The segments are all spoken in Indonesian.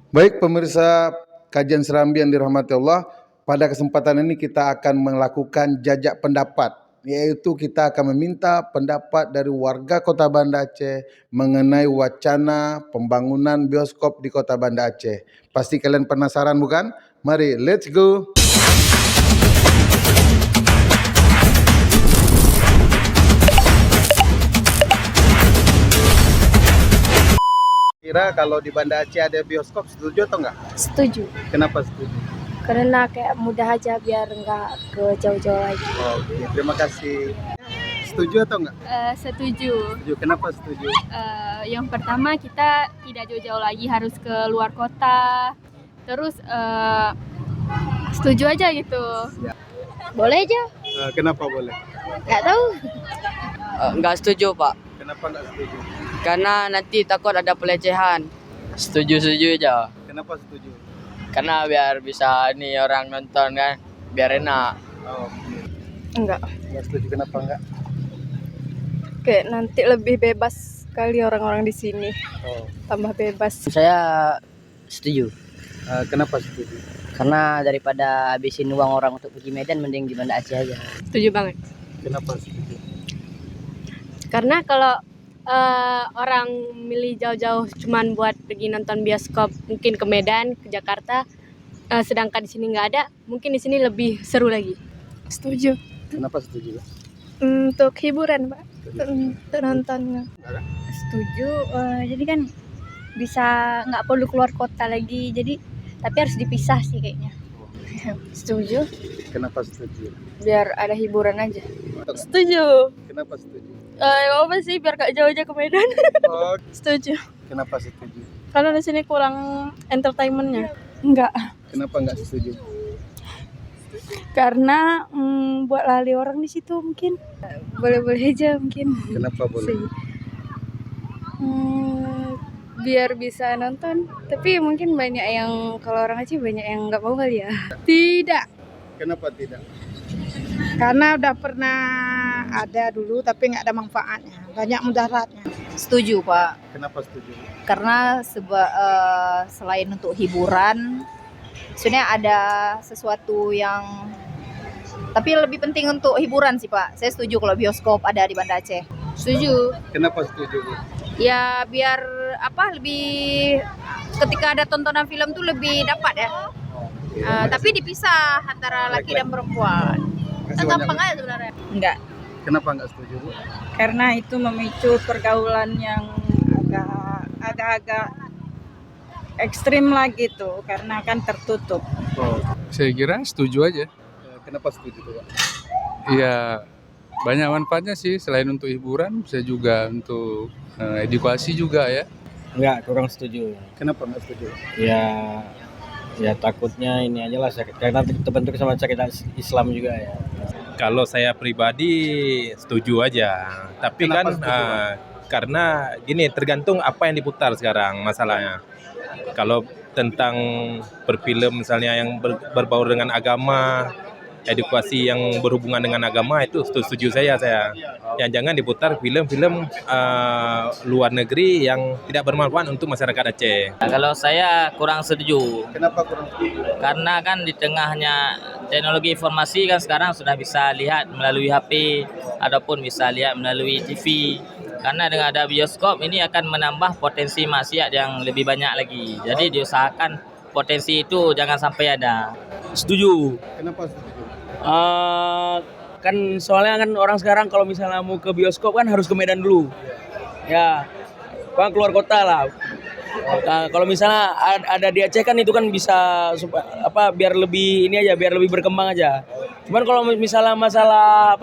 Baik pemirsa kajian Serambi yang dirahmati Allah, pada kesempatan ini kita akan melakukan jajak pendapat, yaitu kita akan meminta pendapat dari warga Kota Banda Aceh mengenai wacana pembangunan bioskop di Kota Banda Aceh. Pasti kalian penasaran bukan? Mari, let's go. Kira kalau di Banda Aceh ada bioskop, setuju atau enggak? Setuju, Kenapa setuju? karena kayak mudah aja biar nggak ke jauh-jauh lagi. Oke, terima kasih. Setuju atau enggak? Setuju. Setuju. Kenapa setuju? Yang pertama kita tidak jauh-jauh lagi harus ke luar kota. Terus setuju aja gitu. Boleh aja, Kenapa boleh? nggak tahu. Nggak setuju, Pak. Kenapa enggak setuju? Karena nanti takut ada pelecehan. Setuju aja. Kenapa setuju? Karena biar bisa nih orang nonton kan, biar enak. Oh, Enggak, enggak setuju. Kenapa enggak? kayak nanti lebih bebas kali orang-orang di sini, Oh, tambah bebas. Saya setuju. kenapa setuju? Karena daripada habisin uang orang untuk pergi Medan, mending di Banda Aceh aja. Setuju banget. Kenapa setuju? Karena kalau orang milih jauh-jauh cuman buat pergi nonton bioskop, mungkin ke Medan, ke Jakarta, sedangkan di sini nggak ada, mungkin di sini lebih seru lagi. Setuju. Kenapa setuju? Untuk hiburan, Pak. Untuk nonton. Setuju, jadi kan bisa nggak perlu keluar kota lagi, jadi tapi harus dipisah sih kayaknya. Setuju. Kenapa setuju? Biar ada hiburan aja. Setuju. Kenapa setuju? Apa sih biar gak jauh aja ke Medan. Oh, Setuju. kenapa setuju? Kalau di sini kurang entertainmentnya. Enggak. Kenapa enggak setuju? Karena buat lali orang di situ mungkin. Boleh-boleh aja mungkin. Kenapa boleh? Biar bisa nonton. Tapi mungkin banyak yang, kalau orang Aceh banyak yang nggak mau kali ya. Tidak. Kenapa tidak? Karena udah pernah ada dulu tapi nggak ada manfaatnya, banyak mudaratnya. Setuju, Pak. Kenapa setuju? Karena selain untuk hiburan, sebenarnya ada sesuatu yang tapi lebih penting untuk hiburan sih, Pak. Saya setuju kalau bioskop ada di Banda Aceh. Setuju. Kenapa setuju, Bu? Ya biar lebih ketika ada tontonan film tuh lebih dapat ya. Tapi dipisah antara laki dan perempuan. Makasih banyak, Bu. aja sebenarnya. Enggak, Kenapa enggak setuju, Bu? karena itu memicu pergaulan yang agak-agak ekstrim lagi tuh, karena kan tertutup. Oh, Saya kira setuju aja. kenapa setuju, Pak? Ya banyak manfaatnya sih, selain untuk hiburan, bisa juga untuk edukasi juga ya. Enggak, kurang setuju. Kenapa enggak setuju? Ya takutnya ini aja lah, karena terbentuk sama syariat Islam juga ya. Kalau saya pribadi setuju aja, tapi Kenapa kan setuju, Bang? karena gini tergantung apa yang diputar sekarang masalahnya. Kalau tentang berfilm misalnya yang berbau dengan agama, edukasi yang berhubungan dengan agama itu setuju saya. Yang jangan diputar film-film luar negeri yang tidak bermanfaat untuk masyarakat Aceh. Kalau saya kurang setuju. Kenapa kurang setuju? Karena kan di tengahnya teknologi informasi kan sekarang sudah bisa lihat melalui HP ataupun bisa lihat melalui TV. Karena dengan ada bioskop ini akan menambah potensi maksiat yang lebih banyak lagi. Jadi diusahakan potensi itu jangan sampai ada. Setuju. Kenapa setuju? Kan soalnya kan orang sekarang kalau misalnya mau ke bioskop kan harus ke Medan dulu. Ya, kan keluar kota lah. Nah, kalau misalnya ada di Aceh kan itu kan bisa biar lebih ini aja, biar lebih berkembang aja. Cuman kalau misalnya masalah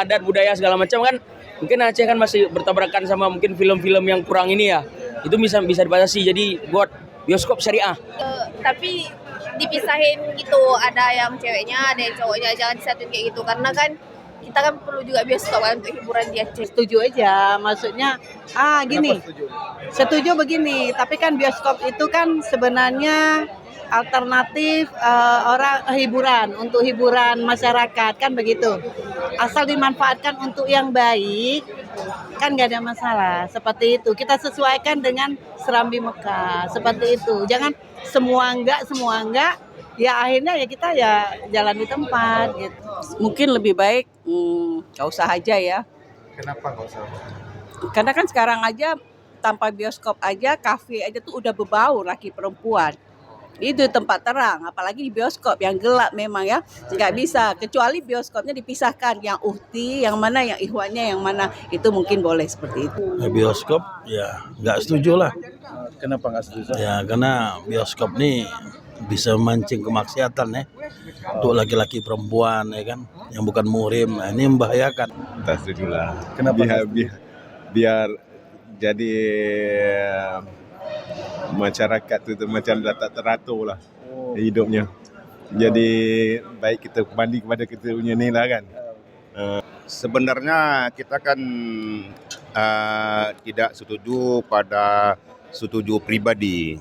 adat budaya segala macam kan mungkin Aceh kan masih bertabrakan sama mungkin film-film yang kurang ini ya. Itu bisa dibatasi, jadi buat bioskop syariah. Tapi dipisahin gitu, ada yang ceweknya, ada yang cowoknya, jangan disatuin kayak gitu, karena kan kita kan perlu juga bioskop kan untuk hiburan di Aceh. Setuju aja, maksudnya gini. Kenapa setuju? Setuju begini, tapi kan bioskop itu kan sebenarnya alternatif hiburan, untuk hiburan masyarakat kan begitu. Asal dimanfaatkan untuk yang baik, kan nggak ada masalah. Seperti itu, kita sesuaikan dengan Serambi Mekah, seperti itu. Jangan semua enggak, ya akhirnya ya kita ya jalan di tempat gitu. Mungkin lebih baik nggak usah aja ya. Kenapa nggak usah? Karena kan sekarang aja tanpa bioskop aja, kafe aja tuh udah berbau laki perempuan. Itu tempat terang, apalagi di bioskop yang gelap memang ya. Nggak bisa, kecuali bioskopnya dipisahkan. Yang uhti, yang mana, yang ihwannya, yang mana. Itu mungkin boleh seperti itu. Bioskop ya nggak setuju lah. Kenapa nggak setuju? Ya karena bioskop nih bisa memancing kemaksiatan ya. Untuk laki-laki perempuan ya kan, yang bukan muhrim. Nah, ini membahayakan. Tak setuju lah. Kenapa? Biar jadi masyarakat itu macam tak teratur lah hidupnya. Jadi baik kita kembali kepada kita punya ni lah kan. Sebenarnya kita kan tidak setuju pribadi.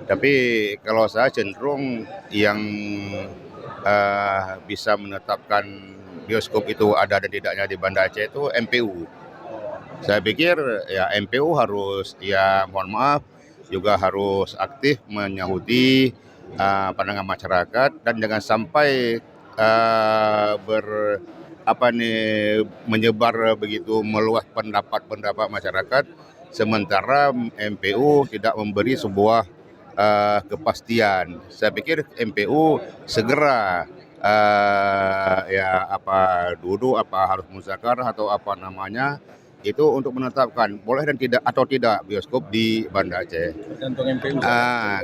Tapi kalau saya cenderung yang bisa menetapkan bioskop itu ada dan tidaknya di Banda Aceh itu MPU. Saya pikir ya MPU harus, ya mohon maaf, juga harus aktif menyahuti pandangan masyarakat dan jangan sampai menyebar begitu meluas pendapat masyarakat sementara MPU tidak memberi sebuah kepastian. Saya pikir MPU segera duduk harus muzakarah atau apa namanya itu untuk menetapkan boleh dan tidak atau tidak bioskop di Banda Aceh. Tergantung MPU.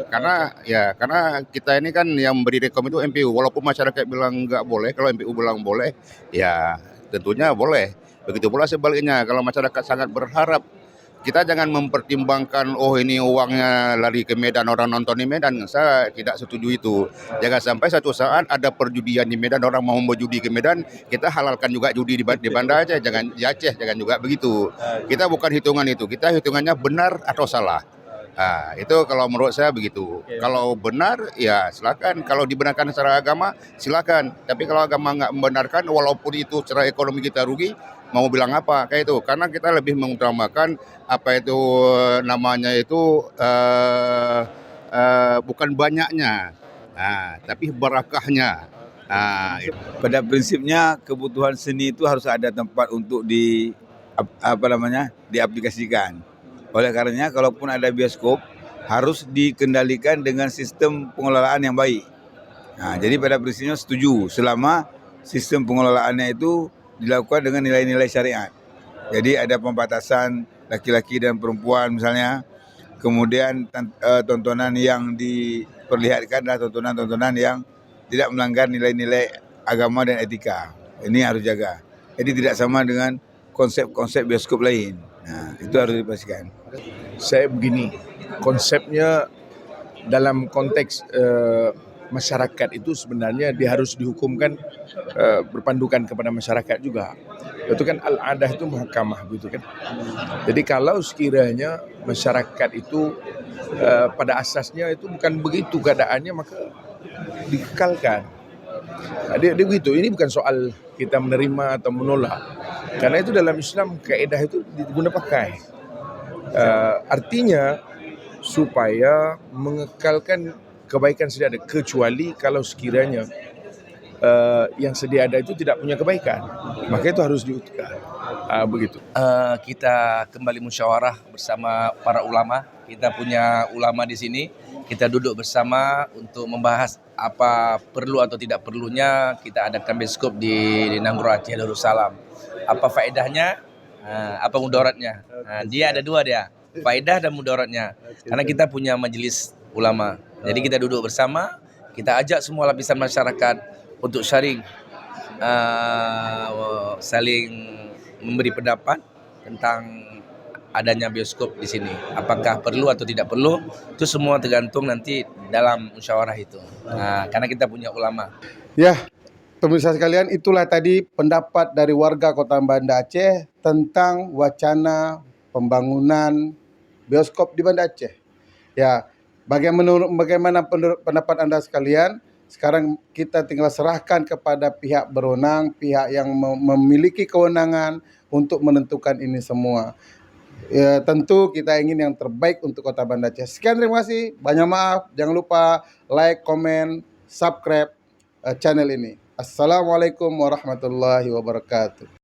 Karena kita ini kan yang memberi rekom itu MPU. Walaupun masyarakat bilang nggak boleh, kalau MPU bilang boleh, ya tentunya boleh. Begitu pula sebaliknya, kalau masyarakat sangat berharap, kita jangan mempertimbangkan ini uangnya lari ke Medan, orang nonton di Medan. Saya tidak setuju itu. Jangan sampai satu saat ada perjudian di Medan, orang mau berjudi ke Medan, kita halalkan juga judi di Banda Aceh. Jangan di Aceh, jangan juga begitu. Kita bukan hitungan itu, kita hitungannya benar atau salah. Nah, itu kalau menurut saya begitu. Kalau benar, ya silakan. Kalau dibenarkan secara agama, silakan. Tapi kalau agama nggak membenarkan, walaupun itu secara ekonomi kita rugi, mau bilang apa kayak itu? Karena kita lebih mengutamakan bukan banyaknya, tapi barakahnya. Pada prinsipnya kebutuhan seni itu harus ada tempat untuk diaplikasikan. Oleh karenanya kalaupun ada bioskop harus dikendalikan dengan sistem pengelolaan yang baik. Nah, jadi pada prinsipnya setuju selama sistem pengelolaannya itu dilakukan dengan nilai-nilai syariat. Jadi ada pembatasan laki-laki dan perempuan misalnya. Kemudian tontonan yang diperlihatkan adalah tontonan-tontonan yang tidak melanggar nilai-nilai agama dan etika. Ini harus jaga. Jadi tidak sama dengan konsep-konsep bioskop lain. Nah, itu harus dipastikan. Saya begini, konsepnya dalam konteks masyarakat itu sebenarnya dia harus dihukumkan berpandukan kepada masyarakat juga. Itu kan al-adah itu mahkamah gitu kan. Jadi kalau sekiranya masyarakat itu pada asasnya itu bukan begitu keadaannya, maka dikekalkan. Nah, dia begitu. Ini bukan soal kita menerima atau menolak. Karena itu dalam Islam kaidah itu diguna pakai. Artinya supaya mengekalkan kebaikan sedia ada, kecuali kalau sekiranya yang sedia ada itu tidak punya kebaikan, maka itu harus diutuhkan. Begitu. Kita kembali musyawarah bersama para ulama. Kita punya ulama di sini. Kita duduk bersama untuk membahas apa perlu atau tidak perlunya kita adakan bioskop di Nanggro Aceh Darussalam. Apa faedahnya, apa mudaratnya. Dia ada dua dia, faedah dan mudaratnya. Karena kita punya majelis ulama. Jadi kita duduk bersama, kita ajak semua lapisan masyarakat untuk saling memberi pendapat tentang adanya bioskop di sini. Apakah perlu atau tidak perlu, itu semua tergantung nanti dalam musyawarah itu. Karena kita punya ulama. Ya, pemirsa sekalian, itulah tadi pendapat dari warga Kota Banda Aceh tentang wacana pembangunan bioskop di Banda Aceh. Ya, bagaimana pendapat Anda sekalian? Sekarang kita tinggal serahkan kepada pihak berwenang, pihak yang memiliki kewenangan untuk menentukan ini semua. Ya, tentu kita ingin yang terbaik untuk Kota Banda Aceh. Sekian, terima kasih. Banyak maaf. Jangan lupa like, komen, subscribe channel ini. Assalamualaikum warahmatullahi wabarakatuh.